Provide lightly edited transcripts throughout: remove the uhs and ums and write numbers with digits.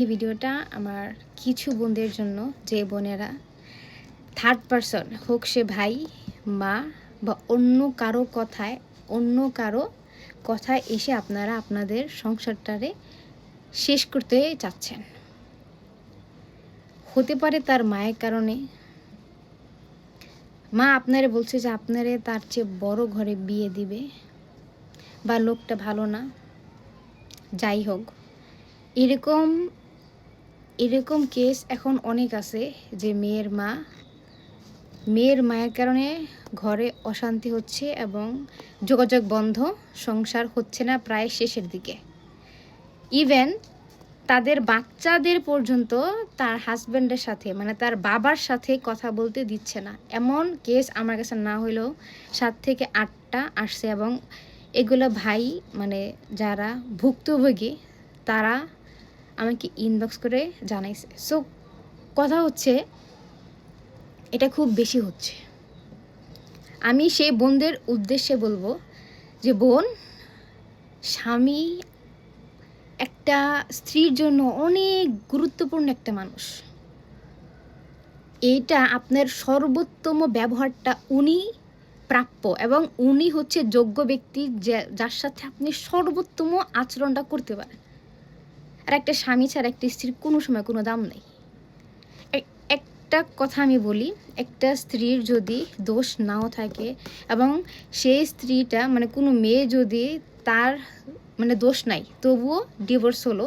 এই ভিডিওটা আমার কিছু বোনদের জন্য, যে বোনেরা থার্ড পারসন, হোক সে ভাই, মা বা অন্য কারো কথায় এসে আপনারা আপনাদের সংসারটারে শেষ করতে চাচ্ছেন। হতে পারে তার মায়ের কারণে। মা আপনারে বলছে যে আপনারে তার চেয়ে বড় ঘরে বিয়ে দিবে, বা লোকটা ভালো না, যাই হোক। এরকম এরকম কেস এখন অনেক আছে যে মেয়ের মায়ের কারণে ঘরে অশান্তি হচ্ছে এবং যোগাযোগ বন্ধ, সংসার হচ্ছে না, প্রায় শেষের দিকে। ইভেন তাদের বাচ্চাদের পর্যন্ত তার হাজব্যান্ডের সাথে, মানে তার বাবার সাথে কথা বলতে দিচ্ছে না। এমন কেস আমার কাছে না হলেও 7 থেকে 8টা আসছে, এবং এগুলো ভাই, মানে যারা ভুক্তভোগী, তারা আমাকে ইনবক্স করে জানাইছে। সো কথা হচ্ছে, এটা খুব বেশি হচ্ছে। আমি সেই বোনদের উদ্দেশ্যে বলবো যে বোন, স্বামী একটা স্ত্রীর জন্য অনেক গুরুত্বপূর্ণ একটা মানুষ। এইটা আপনার সর্বোত্তম ব্যবহারটা উনি প্রাপ্য, এবং উনি হচ্ছে যোগ্য ব্যক্তি যার সাথে আপনি সর্বোত্তম আচরণটা করতে পারেন। আর একটা স্বামী ছাড়া একটা স্ত্রীর কোনো সময় কোনো দাম নেই। একটা কথা আমি বলি, একটা স্ত্রীর যদি দোষ নাও থাকে, এবং সেই স্ত্রীটা, মানে কোনো মেয়ে যদি তার মানে দোষ নাই তবুও ডিভোর্স হলো,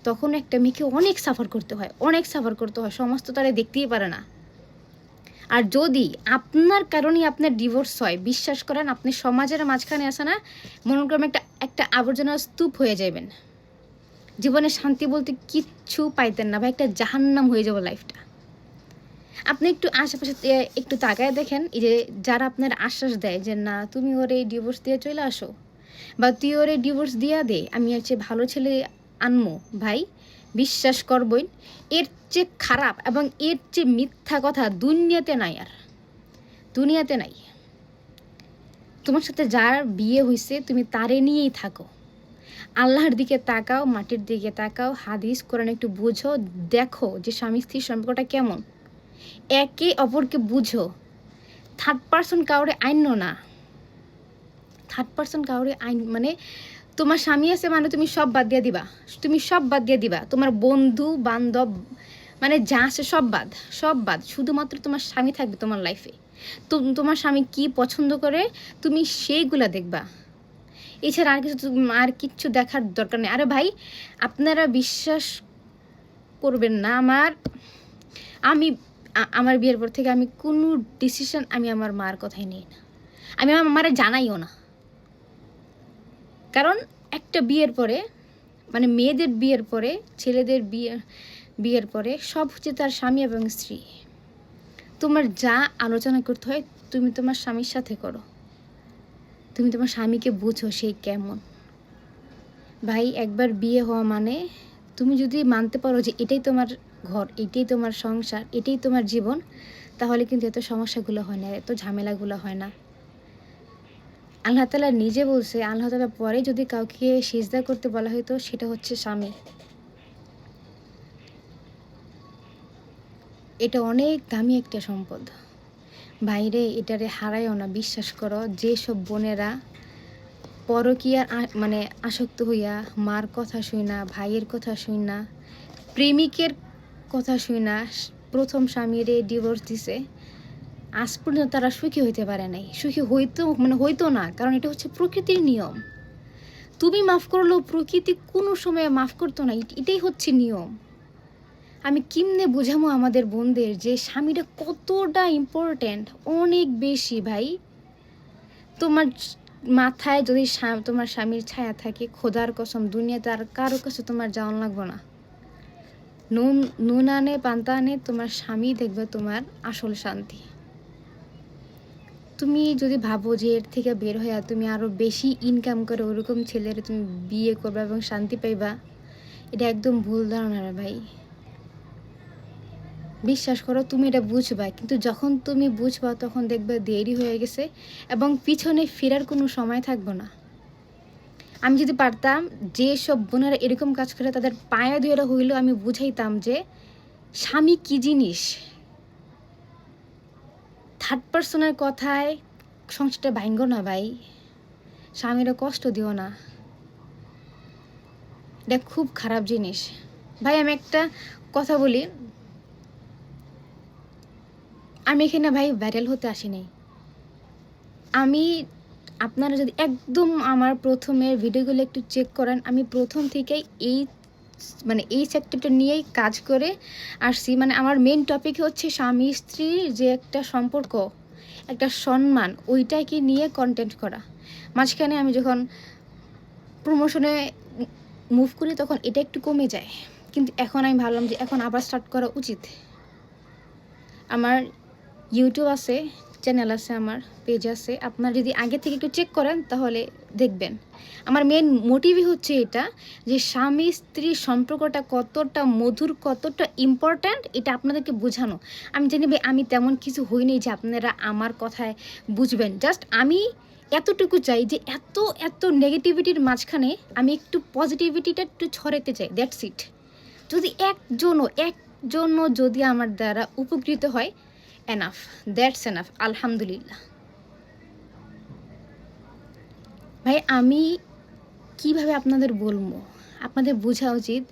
তখন একটা মেয়েকে অনেক সাফার করতে হয়, সমাজ তো তারা দেখতেই পারে না। আর যদি আপনার কারণেই আপনার ডিভোর্স হয়, বিশ্বাস করেন, আপনি সমাজের মাঝখানে আসে না, মনে করেন একটা আবর্জনার স্তূপ হয়ে যাবেন। জীবনে শান্তি বলতে কিচ্ছু পাইতেন না ভাই, একটা জাহান্নাম হয়ে যাবে লাইফটা। আপনি একটু আশেপাশে একটু তাকায় দেখেন, এই যে যারা আপনার আশ্বাস দেয় যে না তুমি ওরে ডিভোর্স দিয়ে চলে আসো, বা তুই ওরে ডিভোর্স দিয়া দে, আমি আর চেয়ে ভালো ছেলে আনমো, ভাই বিশ্বাস করবই, এর চেয়ে খারাপ এবং এর চেয়ে মিথ্যা কথা দুনিয়াতে নাই। তোমার সাথে যার বিয়ে হয়েছে তুমি তারে নিয়েই থাকো, আল্লাহর দিকে তাকাও, মাটির দিকে তাকাও, হাদিস কোরআন একটু বুঝো, দেখো যে স্বামী স্ত্রীর সম্পর্কটা কেমন, একে অপরকে বুঝো। থার্ড পারসন কাউরে আইন মানে তোমার স্বামী আছে মানে তুমি সব বাদ দিয়ে দিবা, তোমার বন্ধু বান্ধব মানে যা আছে সব বাদ, শুধুমাত্র তোমার স্বামী থাকবে তোমার লাইফে। তো তোমার স্বামী কি পছন্দ করে তুমি সেইগুলা দেখবা, এছাড়া আর কিচ্ছু দেখার দরকার নেই। আরে ভাই, আপনারা বিশ্বাস করবেন না, আমার বিয়ের পর থেকে আমি কোনো ডিসিশন আমি আমার মার কথাই নিই না, আমি আমার মারে জানাইও না। কারণ একটা বিয়ের পরে, মানে মেয়েদের বিয়ের পরে, ছেলেদের বিয়ের পরে সব হচ্ছে তার স্বামী এবং স্ত্রী। তোমার যা আলোচনা করতে হয় তুমি তোমার স্বামীর সাথে করো, তুমি তোমার স্বামীকে বুঝো সেই কেমন। ভাই, একবার বিয়ে হওয়া মানে তুমি যদি মানতে পারো যে এটাই তোমার ঘর, এটাই তোমার সংসার, এটাই তোমার জীবন, তাহলে কিন্তু এত সমস্যাগুলো হয় না, এত ঝামেলাগুলো হয় না। আল্লাহ তাআলা নিজে বলছে, আল্লাহ তাআলা পরে যদি কাউকে সিজদা করতে বলা হয়তো সেটা হচ্ছে স্বামী। এটা অনেক দামি একটা সম্পদ ভাইরে, এটারে হারাইও না। বিশ্বাস করো, যেসব বোনেরা পরকীয়ার মানে আসক্ত হইয়া মার কথা শুই না, ভাইয়ের কথা শুই না, প্রেমিকের কথা শুই না, প্রথম স্বামীরে ডিভোর্স দিছে, আজ পর্যন্ত তারা সুখী হইতে পারে নাই। সুখী হইতো না, কারণ এটা হচ্ছে প্রকৃতির নিয়ম। তুমি মাফ করলেও প্রকৃতি কোনো সময় মাফ করতো না, এটাই হচ্ছে নিয়ম। আমি কেমনে বোঝাবো আমাদের বোনদের যে স্বামীটা কতটা ইম্পর্ট্যান্ট, অনেক বেশি ভাই। তোমার মাথায় যদি তোমার স্বামীর ছায়া থাকে, খোদার কসম দুনিয়াতে আর কারো কাছে তোমার যাওয়ান লাগবো না। নুন আনে পান্তা আনে, তোমার স্বামী দেখবে তোমার আসল শান্তি। তুমি যদি ভাবো যে এর থেকে বের হয়ে তুমি আরও বেশি ইনকাম করে ওরকম ছেলের তুমি বিয়ে করবা এবং শান্তি পাইবা, এটা একদম ভুল ধারণা রে ভাই। বিশ্বাস করো, তুমি এটা বুঝবা, কিন্তু যখন তুমি বুঝবা তখন দেখবে দেরি হয়ে গেছে এবং পিছনে ফেরার কোনো সময় থাকবো না। আমি যদি পারতাম, যে সব বোনেরা এরকম কাজ করে তাদের পায়ে ধরে হইলেও আমি বুঝাইতাম যে স্বামী কী জিনিস। থার্ড পার্সনের কথায় সংসারটা ভাঙ্গো না ভাই, স্বামীরও কষ্ট দিও না, এটা খুব খারাপ জিনিস। ভাই আমি একটা কথা বলি, আমি এখানে ভাই ভাইরাল হতে আসিনি। আমি, আপনারা যদি একদম আমার প্রথমের ভিডিওগুলো একটু চেক করেন, আমি প্রথম থেকেই এই সেক্টরটা নিয়েই কাজ করে আসছি। আমার মেন টপিক হচ্ছে স্বামী স্ত্রীর যে একটা সম্পর্ক, একটা সম্মান, ওইটাকে নিয়ে কন্টেন্ট করা। মাঝখানে আমি যখন প্রমোশনে মুভ করি তখন এটা একটু কমে যায়, কিন্তু এখন আমি ভাবলাম যে এখন আবার স্টার্ট করা উচিত। আমার ইউটিউব আছে, চ্যানেল আছে, আমার পেজ আছে, আপনারা যদি আগে থেকে একটু চেক করেন তাহলে দেখবেন। আমার মেন মোটিভই হচ্ছে এটা, যে স্বামী স্ত্রীর সম্পর্কটা কতটা মধুর, কতটা ইম্পর্ট্যান্ট, এটা আপনাদেরকে বোঝানো। আমি জানি ভাই আমি তেমন কিছু হইনি যে আপনারা আমার কথায় বুঝবেন। জাস্ট আমি এতটুকু চাই যে এত নেগেটিভিটির মাঝখানে আমি একটু পজিটিভিটিটা একটু ছড়াতে চাই, দ্যাটস ইট। যদি একজনও যদি আমার দ্বারা উপকৃত হয়, এনাফ, দ্যাটস এনাফ, আলহামদুলিল্লাহ। ভাই আমি কিভাবে আপনাদের বলবো, আপনাদের বোঝা উচিত।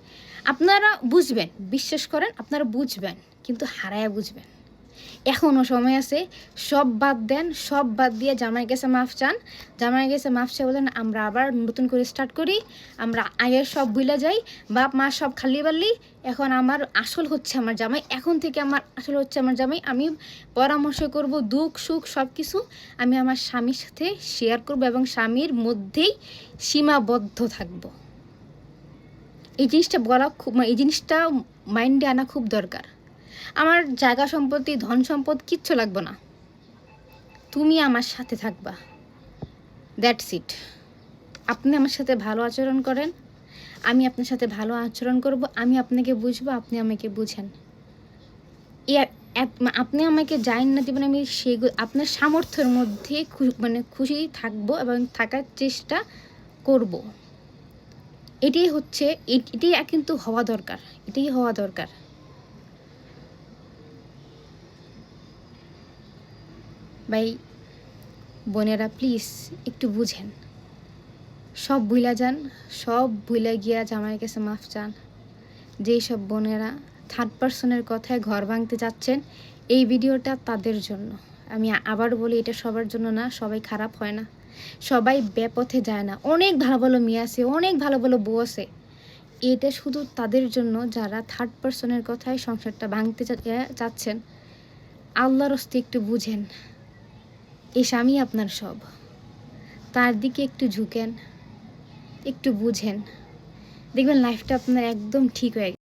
আপনারা বুঝবেন, বিশ্বাস করেন আপনারা বুঝবেন, কিন্তু হারায়া বুঝবেন। এখনও সময় আছে, সব বাদ দেন, সব বাদ দিয়ে জামাইয়ের কাছে মাফ চান। জামাইয়ের কাছে মাফ চেয়ে বলেন আমরা আবার নতুন করে স্টার্ট করি, আমরা আগের সব ভুলে যাই, বাপ মা সব খালি বাল্লি, এখন আমার আসল হচ্ছে আমার জামাই, এখন থেকে আমার আসল হচ্ছে আমার জামাই। আমি পরামর্শ করব, দুঃখ সুখ সব কিছু আমি আমার স্বামীর সাথে শেয়ার করব এবং স্বামীর মধ্যেই সীমাবদ্ধ থাকব। এই জিনিসটা বলা খুব, এই জিনিসটা মাইন্ডে আনা খুব দরকার। আমার জায়গা সম্পত্তি, ধন সম্পদ কিচ্ছু লাগবে না, তুমি আমার সাথে থাকবা, দ্যাটস ইট। আপনি আমার সাথে ভালো আচরণ করেন, আমি আপনার সাথে ভালো আচরণ করব, আমি আপনাকে বুঝবো, আপনি আমাকে বুঝেন। আপনি আমাকে জানেন না দেবেন, আমি সেগুলো আপনার সামর্থ্যের মধ্যে খুশি থাকবো এবং থাকার চেষ্টা করব। এটাই হচ্ছে, এটাই কিন্তু হওয়া দরকার, এটাই হওয়া দরকার। ভাই বোনেরা প্লিজ একটু বুঝেন, সব ভুলা যান, সব ভুলে গিয়া জামাইয়ের কাছে মাফ চান। যেই সব বোনেরা থার্ড পার্সনের কথায় ঘর ভাঙতে যাচ্ছেন, এই ভিডিওটা তাদের জন্য। আমি আবার বলি, এটা সবার জন্য না, সবাই খারাপ হয় না, সবাই বেপথে যায় না। অনেক ভালো ভালো মেয়ে আছে, অনেক ভালো ভালো বউ আছে। এটা শুধু তাদের জন্য যারা থার্ড পার্সনের কথায় সংসারটা ভাঙতে চাচ্ছেন। আল্লাহর হস্তে একটু বুঝেন, এই স্বামী আপনার সব, তার দিকে একটু ঝুঁকেন, একটু বুঝেন, দেখবেন লাইফটা আপনার একদম ঠিক হয়ে গেছে।